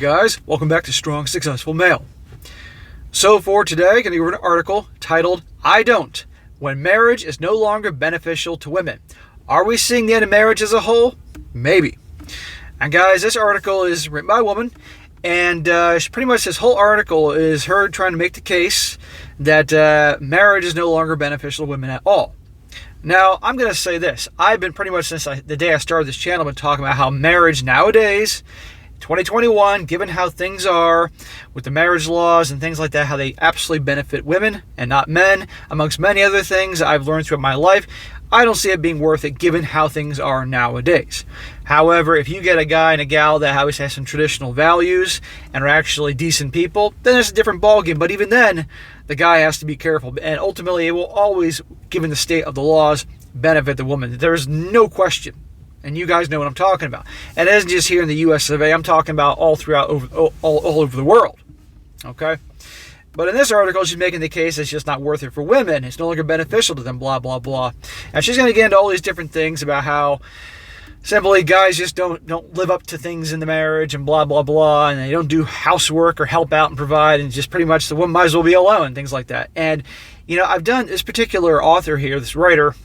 guys, welcome back to Strong Successful Male. So for today, I'm going to go over an article titled, I Don't, When Marriage is No Longer Beneficial to Women. Are we seeing the end of marriage as a whole? Maybe. And guys, this article is written by a woman, and pretty much this whole article is her trying to make the case that marriage is no longer beneficial to women at all. Now, I'm going to say this. I've been pretty much since the day I started this channel, been talking about how marriage nowadays, 2021, given how things are with the marriage laws and things like that, how they absolutely benefit women and not men, amongst many other things I've learned throughout my life. I don't see it being worth it given how things are nowadays. However, if you get a guy and a gal that always has some traditional values and are actually decent people, then it's a different ballgame. But even then, the guy has to be careful. And ultimately, it will always, given the state of the laws, benefit the woman. There's no question. And you guys know what I'm talking about. And it isn't just here in the US of A. I'm talking about all throughout, all over the world. Okay? But in this article, she's making the case it's just not worth it for women. It's no longer beneficial to them, blah, blah, blah. And she's going to get into all these different things about how simply guys just don't live up to things in the marriage and blah, blah, blah. And they don't do housework or help out and provide. And just pretty much the woman might as well be alone, things like that. And, you know, I've done this particular author here, this writer.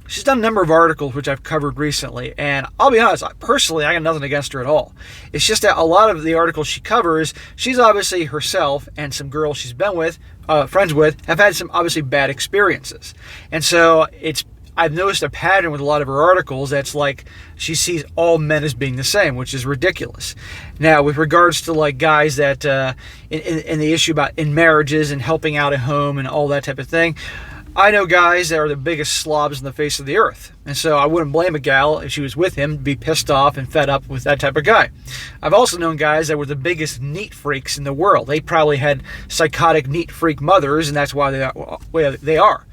She's done a number of articles which I've covered recently, and I'll be honest, personally, I got nothing against her at all. It's just that a lot of the articles she covers, she's obviously herself and some girls she's been with, friends with, have had some obviously bad experiences. And so I've noticed a pattern with a lot of her articles that's like she sees all men as being the same, which is ridiculous. Now, with regards to like guys that, in the issue about in marriages and helping out at home and all that type of thing, I know guys that are the biggest slobs on the face of the earth. And so I wouldn't blame a gal if she was with him to be pissed off and fed up with that type of guy. I've also known guys that were the biggest neat freaks in the world. They probably had psychotic neat freak mothers, and that's why they are.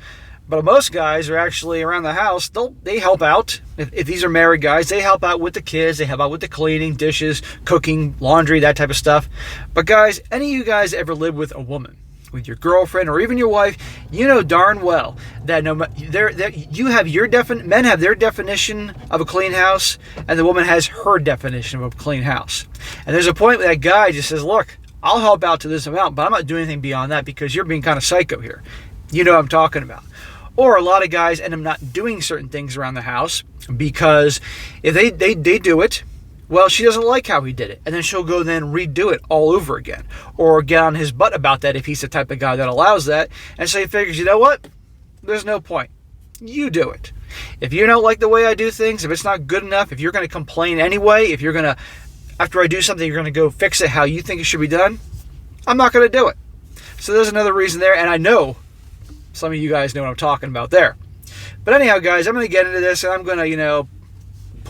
But most guys are actually around the house, they help out. If these are married guys, they help out with the kids, they help out with the cleaning, dishes, cooking, laundry, that type of stuff. But guys, any of you guys ever live with a woman, with your girlfriend or even your wife, you know darn well that men have their definition of a clean house, and the woman has her definition of a clean house. And there's a point where that guy just says, look, I'll help out to this amount, but I'm not doing anything beyond that because you're being kind of psycho here. You know what I'm talking about. Or a lot of guys end up not doing certain things around the house because if they do it, well, she doesn't like how he did it. And then she'll go then redo it all over again. Or get on his butt about that if he's the type of guy that allows that. And so he figures, you know what? There's no point. You do it. If you don't like the way I do things, if it's not good enough, if you're going to complain anyway, if you're going to, after I do something, you're going to go fix it how you think it should be done, I'm not going to do it. So there's another reason there. And I know some of you guys know what I'm talking about there. But anyhow, guys, I'm going to get into this and I'm going to,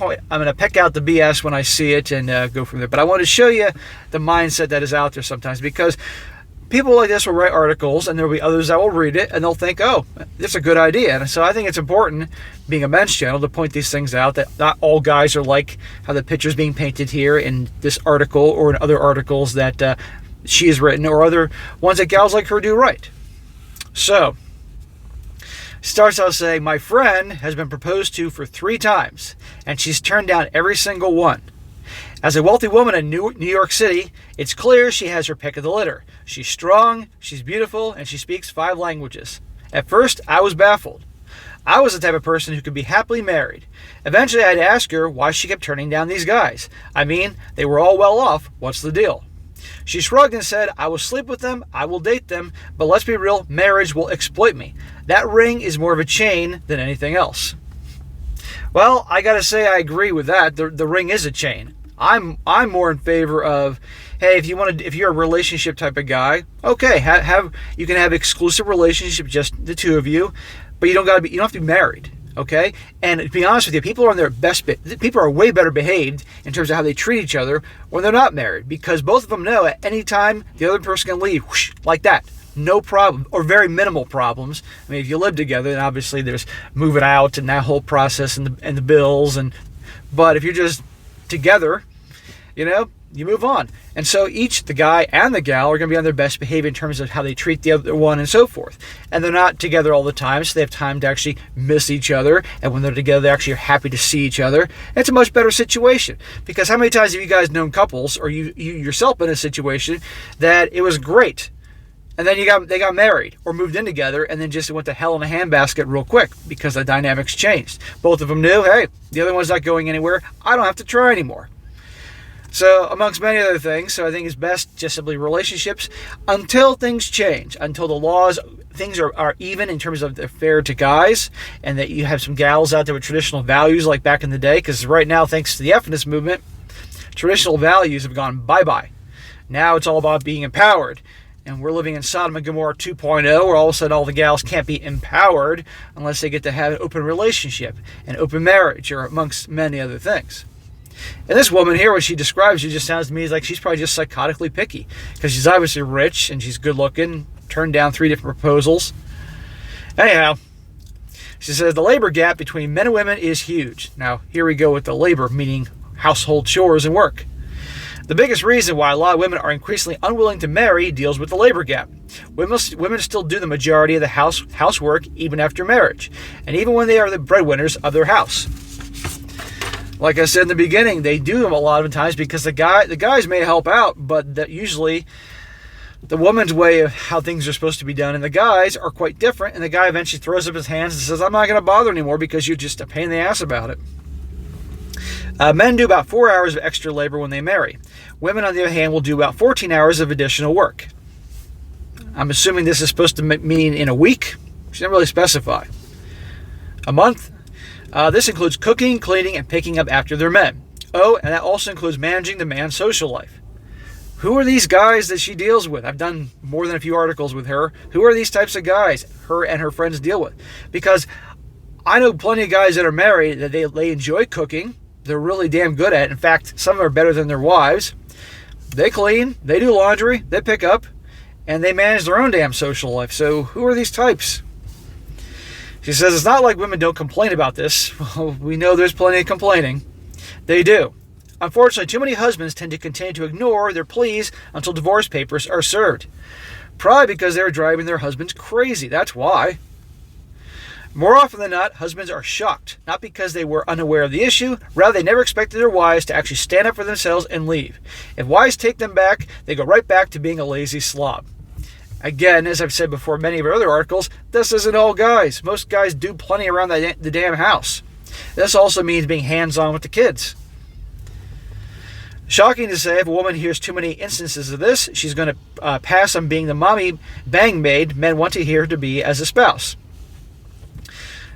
I'm going to pick out the BS when I see it and go from there. But I want to show you the mindset that is out there sometimes, because people like this will write articles and there will be others that will read it and they'll think, oh, this is a good idea. And so I think it's important, being a men's channel, to point these things out, that not all guys are like how the picture's being painted here in this article or in other articles that she has written, or other ones that gals like her do write. So starts out saying, my friend has been proposed to for 3 times, and she's turned down every single one. As a wealthy woman in New York City, it's clear she has her pick of the litter. She's strong, she's beautiful, and she speaks 5 languages. At first, I was baffled. I was the type of person who could be happily married. Eventually, I had to ask her why she kept turning down these guys. I mean, they were all well off. What's the deal? She shrugged and said, I will sleep with them, I will date them, but let's be real, marriage will exploit me. That ring is more of a chain than anything else. Well, I gotta say I agree with that. The ring is a chain. I'm more in favor of, hey, if you're a relationship type of guy, okay, you can have exclusive relationship, just the two of you, but you don't have to be married. Okay, and to be honest with you, people are on their best. People are way better behaved in terms of how they treat each other when they're not married, because both of them know at any time the other person can leave, whoosh, like that, no problem, or very minimal problems. I mean, if you live together, then obviously there's moving out and that whole process and the bills, but if you're just together, you move on. And so the guy and the gal, are going to be on their best behavior in terms of how they treat the other one and so forth. And they're not together all the time, so they have time to actually miss each other. And when they're together, they actually are happy to see each other. And it's a much better situation. Because how many times have you guys known couples, or you yourself been in a situation that it was great, and then they got married or moved in together, and then just went to hell in a handbasket real quick because the dynamics changed. Both of them knew, hey, the other one's not going anywhere. I don't have to try anymore. So, amongst many other things, so I think it's best just simply relationships until things change, until the laws, things are even in terms of they're fair to guys, and that you have some gals out there with traditional values like back in the day, because right now, thanks to the feminist movement, traditional values have gone bye-bye. Now it's all about being empowered. And we're living in Sodom and Gomorrah 2.0, where all of a sudden all the gals can't be empowered unless they get to have an open relationship and open marriage, or amongst many other things. And this woman here, what she describes, it just sounds to me like she's probably just psychotically picky, because she's obviously rich and she's good looking, turned down 3 different proposals. Anyhow, she says the labor gap between men and women is huge. Now, here we go with the labor, meaning household chores and work. The biggest reason why a lot of women are increasingly unwilling to marry deals with the labor gap. Women still do the majority of the housework even after marriage, and even when they are the breadwinners of their house. Like I said in the beginning, they do them a lot of times because the guys may help out, but that usually the woman's way of how things are supposed to be done and the guys are quite different, and the guy eventually throws up his hands and says, I'm not going to bother anymore because you're just a pain in the ass about it. Men do about 4 hours of extra labor when they marry. Women, on the other hand, will do about 14 hours of additional work. I'm assuming this is supposed to mean in a week. She didn't really specify. A month? This includes cooking, cleaning, and picking up after their men. Oh, and that also includes managing the man's social life. Who are these guys that she deals with? I've done more than a few articles with her. Who are these types of guys her and her friends deal with? Because I know plenty of guys that are married that they enjoy cooking. They're really damn good at it. In fact, some of them are better than their wives. They clean, they do laundry, they pick up, and they manage their own damn social life. So who are these types? She says it's not like women don't complain about this. Well, we know there's plenty of complaining. They do. Unfortunately, too many husbands tend to continue to ignore their pleas until divorce papers are served. Probably because they're driving their husbands crazy. That's why. More often than not, husbands are shocked, not because they were unaware of the issue, rather they never expected their wives to actually stand up for themselves and leave. If wives take them back, they go right back to being a lazy slob. Again, as I've said before in many of our other articles, this isn't all guys. Most guys do plenty around the damn house. This also means being hands-on with the kids. Shocking to say, if a woman hears too many instances of this, she's going to pass on being the mommy bang maid men want to hear her to be as a spouse.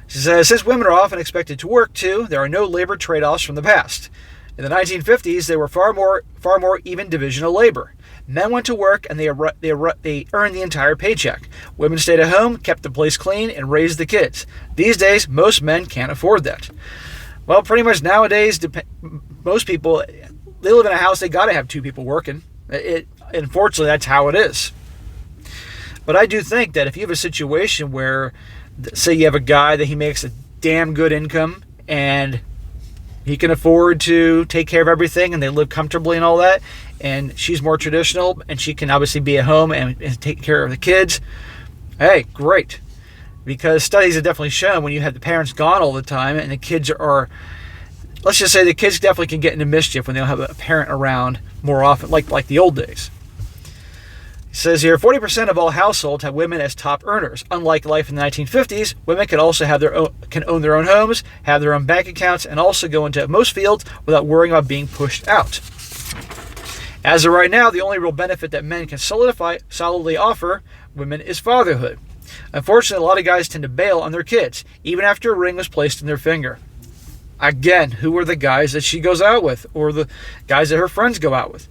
She says, since women are often expected to work too, there are no labor trade-offs from the past. In the 1950s, there were far more even division of labor. Men went to work and they earned the entire paycheck. Women stayed at home, kept the place clean, and raised the kids. These days, most men can't afford that. Well, pretty much nowadays, most people, they live in a house, they got to have 2 people working. Unfortunately, that's how it is. But I do think that if you have a situation where, say you have a guy that he makes a damn good income and he can afford to take care of everything and they live comfortably and all that, and she's more traditional and she can obviously be at home and take care of the kids, hey, great. Because studies have definitely shown when you have the parents gone all the time and the kids are, let's just say the kids definitely can get into mischief when they don't have a parent around more often, like the old days. It says here, 40% of all households have women as top earners. Unlike life in the 1950s, women can also can own their own homes, have their own bank accounts, and also go into most fields without worrying about being pushed out. As of right now, the only real benefit that men can solidly offer women is fatherhood. Unfortunately, a lot of guys tend to bail on their kids, even after a ring was placed in their finger. Again, who are the guys that she goes out with, or the guys that her friends go out with?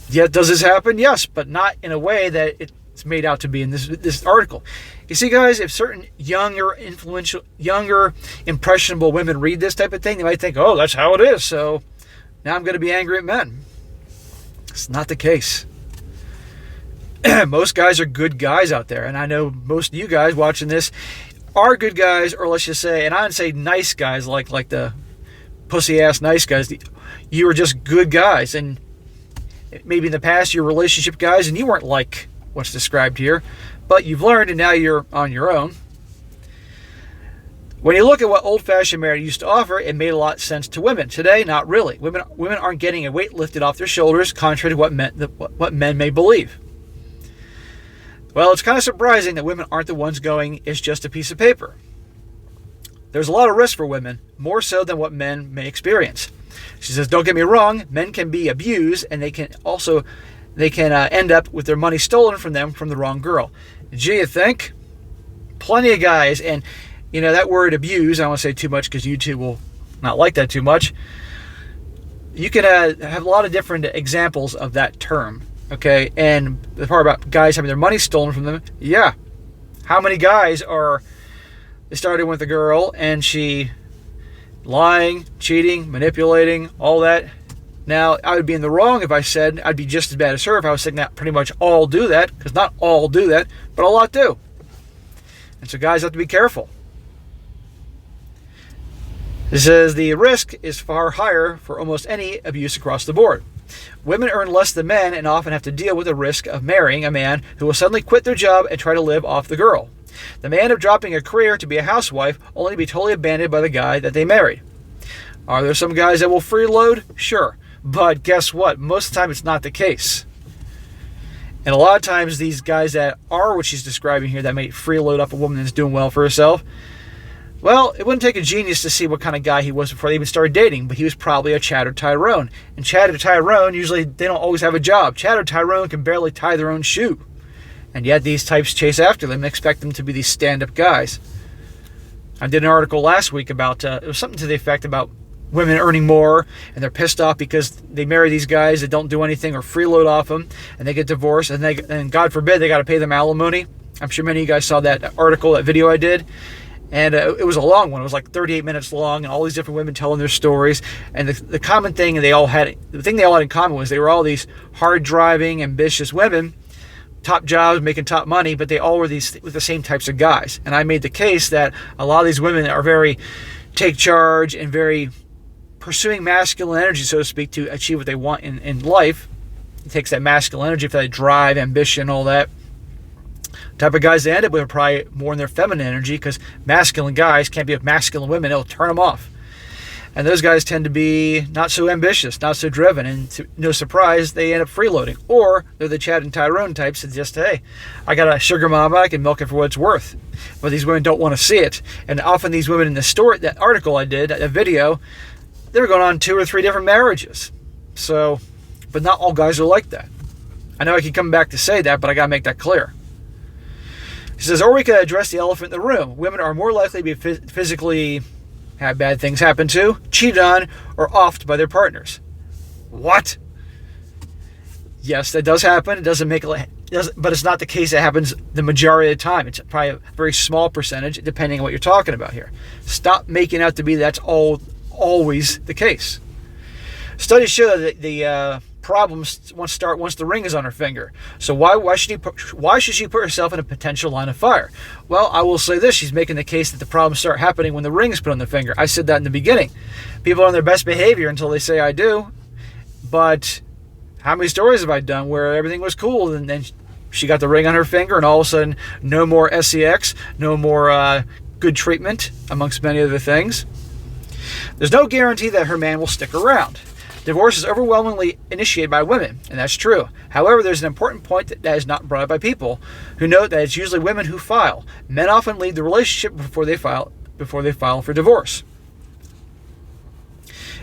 Yet, does this happen? Yes, but not in a way that it's made out to be in this article. You see, guys, if certain younger, impressionable women read this type of thing, they might think, oh, that's how it is, so now I'm going to be angry at men. It's not the case. Most guys are good guys out there, and I know most of you guys watching this are good guys, or let's just say, and I would say nice guys, like the pussy-ass nice guys. You are just good guys, and Maybe in the past you were relationship guys and you weren't like what's described here, but you've learned and now you're on your own. When you look at what old-fashioned marriage used to offer, it made a lot of sense to women. Today, not really. Women aren't getting a weight lifted off their shoulders, contrary to what men may believe. Well, it's kind of surprising that women aren't the ones going, it's just a piece of paper. There's a lot of risk for women, more so than what men may experience. She says, don't get me wrong, men can be abused, and they can end up with their money stolen from them from the wrong girl. Gee, you think? Plenty of guys, and that word abuse, I don't want to say too much because YouTube will not like that too much. You can have a lot of different examples of that term, okay? And the part about guys having their money stolen from them, yeah. How many guys they started with a girl and she lying, cheating, manipulating, all that. Now, I would be in the wrong if I said I'd be just as bad as her if I was saying that pretty much all do that, because not all do that, but a lot do. And so guys have to be careful. It says the risk is far higher for almost any abuse across the board. Women earn less than men and often have to deal with the risk of marrying a man who will suddenly quit their job and try to live off the girl. The man of dropping a career to be a housewife only to be totally abandoned by the guy that they married. Are there some guys that will freeload? Sure. But guess what? Most of the time it's not the case. And a lot of times these guys that are what she's describing here that may freeload up a woman that's doing well for herself, well, it wouldn't take a genius to see what kind of guy he was before they even started dating, but he was probably a Chatter Tyrone. And Chatter Tyrone, usually they don't always have a job. Chatter Tyrone can barely tie their own shoe. And yet these types chase after them and expect them to be these stand-up guys. I did an article last week about, it was something to the effect about women earning more, and they're pissed off because they marry these guys that don't do anything or freeload off them, and they get divorced, and God forbid they got to pay them alimony. I'm sure many of you guys saw that article, that video I did. And it was a long one. It was like 38 minutes long, and all these different women telling their stories. And the common thing they all had in common was they were all these hard-driving, ambitious women, top jobs, making top money, but they all were with the same types of guys. And I made the case that a lot of these women are very take charge and very pursuing masculine energy, so to speak, to achieve what they want in life. It takes that masculine energy for that drive, ambition, all that. Type of guys they end up with are probably more in their feminine energy, because masculine guys can't be with masculine women. It'll turn them off. And those guys tend to be not so ambitious, not so driven, and no surprise, they end up freeloading. Or they're the Chad and Tyrone types that just, hey, I got a sugar mama, I can milk it for what it's worth. But these women don't want to see it. And often these women in the story, that article I did, that video, they're going on 2 or 3 different marriages. So, but not all guys are like that. I know I keep coming back to say that, but I got to make that clear. He says, or we could address the elephant in the room. Women are more likely to be physically have bad things happen to, cheated on, or offed by their partners. What? Yes, that does happen. It doesn't make it, but it's not the case that happens the majority of the time. It's probably a very small percentage, depending on what you're talking about here. Stop making out to be that's always the case. Studies show that the problems once the ring is on her finger. So why should she put herself in a potential line of fire? Well, I will say this: she's making the case that the problems start happening when the ring is put on the finger. I said that in the beginning. People are on their best behavior until they say I do. But how many stories have I done where everything was cool and then she got the ring on her finger and all of a sudden no more sex, no more good treatment, amongst many other things. There's no guarantee that her man will stick around. Divorce is overwhelmingly initiated by women, and that's true. However, there's an important point that is not brought up by people who note that it's usually women who file. Men often leave the relationship before they file for divorce.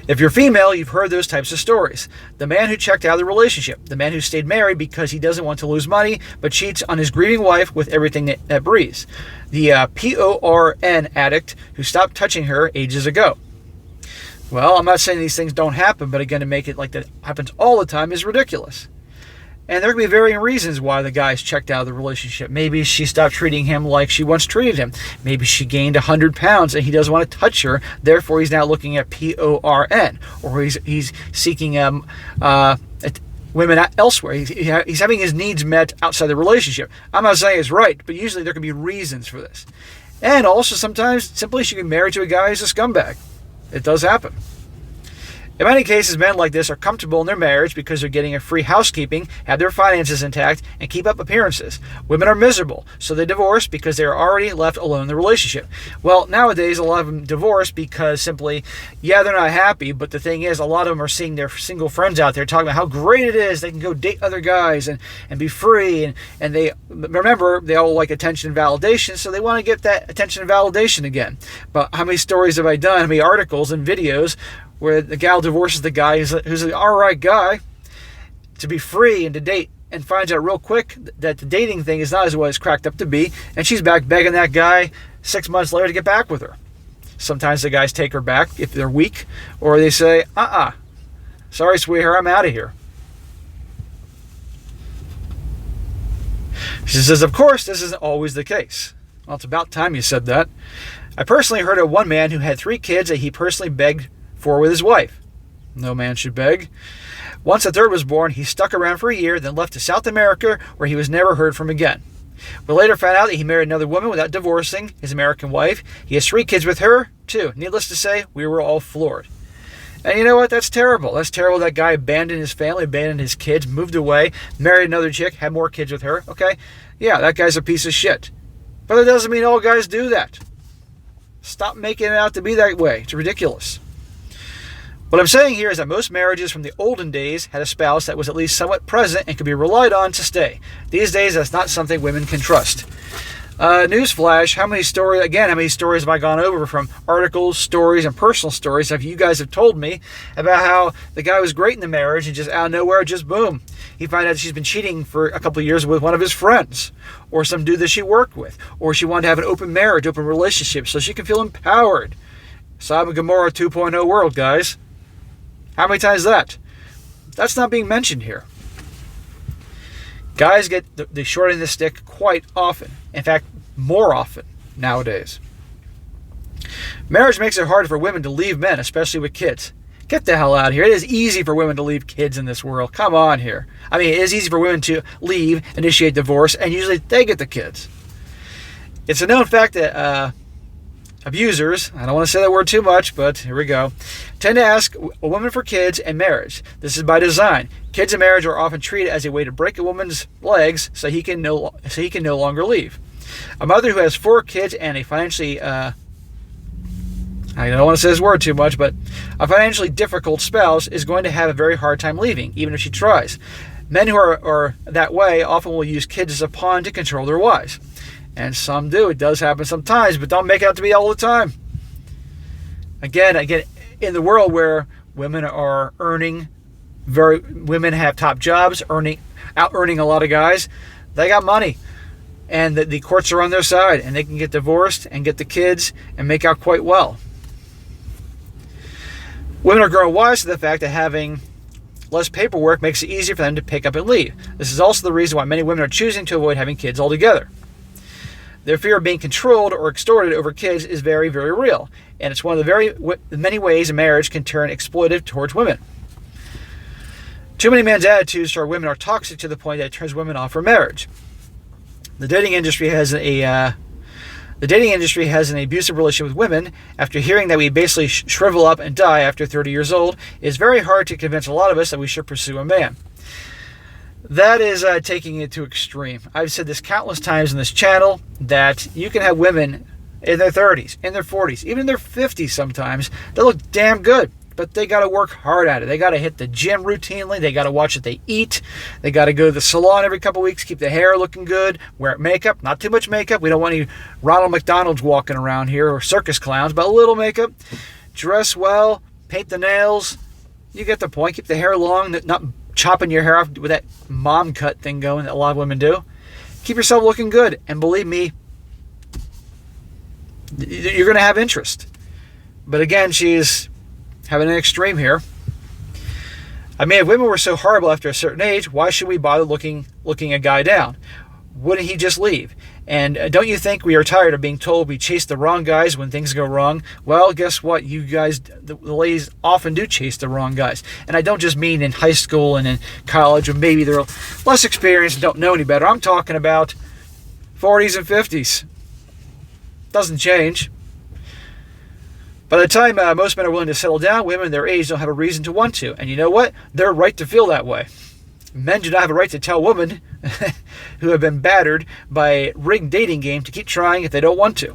If you're female, you've heard those types of stories. The man who checked out of the relationship, the man who stayed married because he doesn't want to lose money, but cheats on his grieving wife with everything that breathes. The PORN addict who stopped touching her ages ago. Well, I'm not saying these things don't happen, but again, to make it like that happens all the time is ridiculous. And there can be varying reasons why the guy's checked out of the relationship. Maybe she stopped treating him like she once treated him. Maybe she gained 100 pounds and he doesn't want to touch her. Therefore, he's now looking at PORN. Or he's seeking women elsewhere. He's having his needs met outside the relationship. I'm not saying it's right, but usually there can be reasons for this. And also sometimes simply she can be married to a guy who's a scumbag. It does happen. In many cases, men like this are comfortable in their marriage because they're getting a free housekeeping, have their finances intact, and keep up appearances. Women are miserable, so they divorce because they are already left alone in the relationship. Well, nowadays, a lot of them divorce because simply, yeah, they're not happy, but the thing is, a lot of them are seeing their single friends out there talking about how great it is. They can go date other guys and be free, and they, remember, they all like attention and validation, so they want to get that attention and validation again. But how many stories have I done, how many articles and videos where the gal divorces the guy who's an alright guy to be free and to date, and finds out real quick that the dating thing is not as what it's cracked up to be, and she's back begging that guy 6 months later to get back with her. Sometimes the guys take her back if they're weak, or they say, sorry sweetheart, I'm out of here. She says, of course, this isn't always the case. Well, it's about time you said that. I personally heard of one man who had 3 kids that he personally begged for with his wife. No man should beg. Once a third was born, he stuck around for a year, then left to South America, where he was never heard from again. We later found out that he married another woman without divorcing his American wife. He has 3 kids with her, too. Needless to say, we were all floored. And you know what? That's terrible. That's terrible. That guy abandoned his family, abandoned his kids, moved away, married another chick, had more kids with her. Okay, yeah, that guy's a piece of shit. But it doesn't mean all guys do that. Stop making it out to be that way. It's ridiculous. What I'm saying here is that most marriages from the olden days had a spouse that was at least somewhat present and could be relied on to stay. These days, that's not something women can trust. Newsflash, how many stories have I gone over from articles, stories, and personal stories have you guys have told me about how the guy was great in the marriage and just out of nowhere, just boom, he found out she's been cheating for a couple of years with one of his friends, or some dude that she worked with, or she wanted to have an open marriage, open relationship, so she can feel empowered. Sodom and Gomorrah 2.0 world, guys. How many times that? That's not being mentioned here. Guys get the short end of the stick quite often. In fact, more often nowadays. Marriage makes it hard for women to leave men, especially with kids. Get the hell out of here. It is easy for women to leave kids in this world. Come on here. I mean, it is easy for women to leave, initiate divorce, and usually they get the kids. It's a known fact that abusers, I don't want to say that word too much, but here we go, tend to ask a woman for kids and marriage. This is by design. Kids and marriage are often treated as a way to break a woman's legs so he can no longer leave. A mother who has 4 kids and a financially, I don't want to say this word too much, but a financially difficult spouse is going to have a very hard time leaving, even if she tries. Men who are that way often will use kids as a pawn to control their wives. And some do. It does happen sometimes, but don't make it out to be all the time. Again, in the world where women are women have top jobs, out earning a lot of guys, they got money. And the courts are on their side, and they can get divorced and get the kids and make out quite well. Women are growing wise to the fact that having less paperwork makes it easier for them to pick up and leave. This is also the reason why many women are choosing to avoid having kids altogether. Their fear of being controlled or extorted over kids is very, very real. And it's one of the many ways a marriage can turn exploitive towards women. Too many men's attitudes toward women are toxic to the point that it turns women off for marriage. The dating industry has an abusive relationship with women. After hearing that we basically shrivel up and die after 30 years old, it's very hard to convince a lot of us that we should pursue a man. That is taking it to extreme. I've said this countless times in this channel that you can have women in their 30s, in their 40s, even in their 50s sometimes, that look damn good, but they got to work hard at it. They got to hit the gym routinely. They got to watch what they eat. They got to go to the salon every couple of weeks, keep the hair looking good, wear makeup, not too much makeup. We don't want any Ronald McDonald's walking around here or circus clowns, but a little makeup. Dress well, paint the nails. You get the point. Keep the hair long, not chopping your hair off with that mom cut thing going that a lot of women do. Keep yourself looking good, and believe me, you're going to have interest. But again, she's having an extreme here. I mean, if women were so horrible after a certain age, why should we bother looking a guy down? Wouldn't he just leave? And don't you think we are tired of being told we chase the wrong guys when things go wrong? Well, guess what? You guys, the ladies often do chase the wrong guys. And I don't just mean in high school and in college, or maybe they're less experienced and don't know any better. I'm talking about 40s and 50s. Doesn't change. By the time most men are willing to settle down, women their age don't have a reason to want to. And you know what? They're right to feel that way. Men do not have a right to tell women who have been battered by a rigged dating game to keep trying if they don't want to.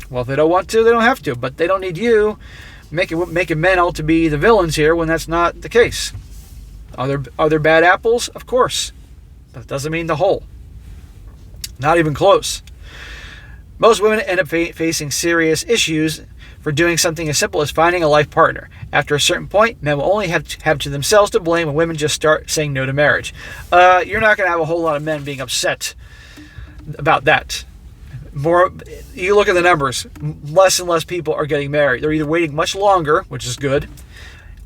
Well, if they don't want to, they don't have to. But they don't need you making men out to be the villains here when that's not the case. Are there bad apples? Of course. But it doesn't mean the whole. Not even close. Most women end up facing serious issues for doing something as simple as finding a life partner. After a certain point, men will only have to themselves to blame when women just start saying no to marriage. You're not going to have a whole lot of men being upset about that. You look at the numbers, less and less people are getting married. They're either waiting much longer, which is good,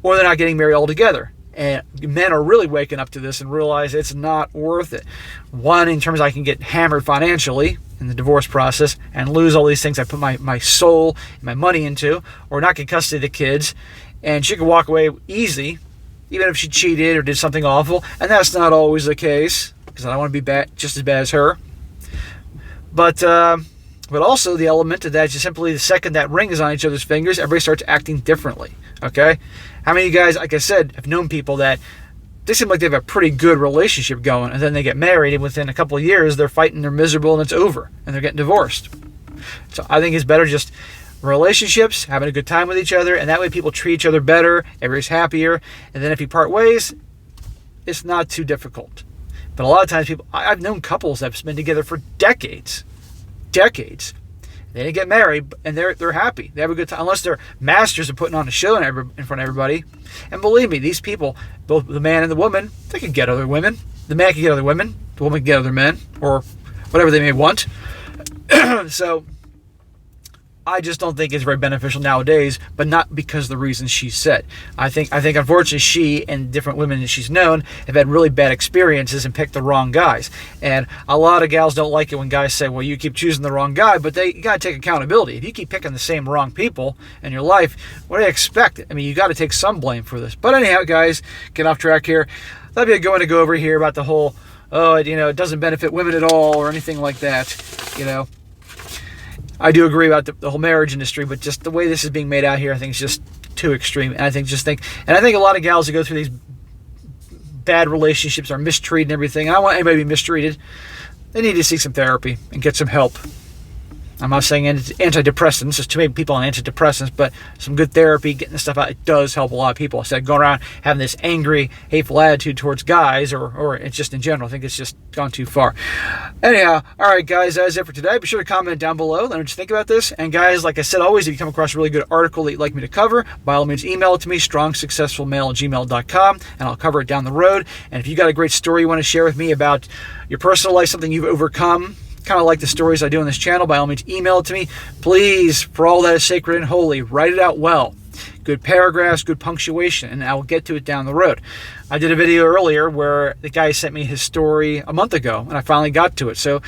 or they're not getting married altogether. And men are really waking up to this and realize it's not worth it. One, in terms of I can get hammered financially in the divorce process and lose all these things I put my soul and my money into, or not get custody of the kids, and she could walk away easy, even if she cheated or did something awful. And that's not always the case, because I don't want to be just as bad as her. But also the element of that is just simply the second that ring is on each other's fingers, everybody starts acting differently. Okay? How many of you guys, like I said, have known people that they seem like they have a pretty good relationship going, and then they get married, and within a couple of years, they're fighting, they're miserable, and it's over, and they're getting divorced. So I think it's better just relationships, having a good time with each other, and that way people treat each other better, everybody's happier, and then if you part ways, it's not too difficult. But a lot of times I've known couples that have been together for decades. They didn't get married, and they're happy. They have a good time, unless they're masters of putting on a show in front of everybody. And believe me, these people, both the man and the woman, they can get other women. The man can get other women. The woman can get other men, or whatever they may want. So I just don't think it's very beneficial nowadays, but not because of the reasons she said. I think unfortunately she and different women that she's known have had really bad experiences and picked the wrong guys. And a lot of gals don't like it when guys say, well, you keep choosing the wrong guy, but you got to take accountability. If you keep picking the same wrong people in your life, what do you expect? I mean, you got to take some blame for this. But anyhow, guys, get off track here. That'd be going to go over here about the whole, it doesn't benefit women at all or anything like that, I do agree about the whole marriage industry, but just the way this is being made out here, I think is just too extreme. And I think a lot of gals that go through these bad relationships are mistreated and everything. I don't want anybody to be mistreated. They need to seek some therapy and get some help. I'm not saying antidepressants. There's too many people on antidepressants, but some good therapy, getting this stuff out, it does help a lot of people. Instead of going around having this angry, hateful attitude towards guys, or it's just in general. I think it's just gone too far. Anyhow, all right, guys, that's it for today. Be sure to comment down below. Let me just think about this. And guys, like I said, always, if you come across a really good article that you'd like me to cover, by all means, email it to me, strongsuccessfulmale@gmail.com, and I'll cover it down the road. And if you got a great story you want to share with me about your personal life, something you've overcome, kind of like the stories I do on this channel, by all means, email it to me. Please, for all that is sacred and holy, write it out well. Good paragraphs, good punctuation, and I will get to it down the road. I did a video earlier where the guy sent me his story a month ago, and I finally got to it. So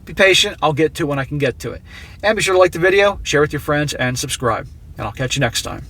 be patient. I'll get to it when I can get to it. And be sure to like the video, share with your friends, and subscribe. And I'll catch you next time.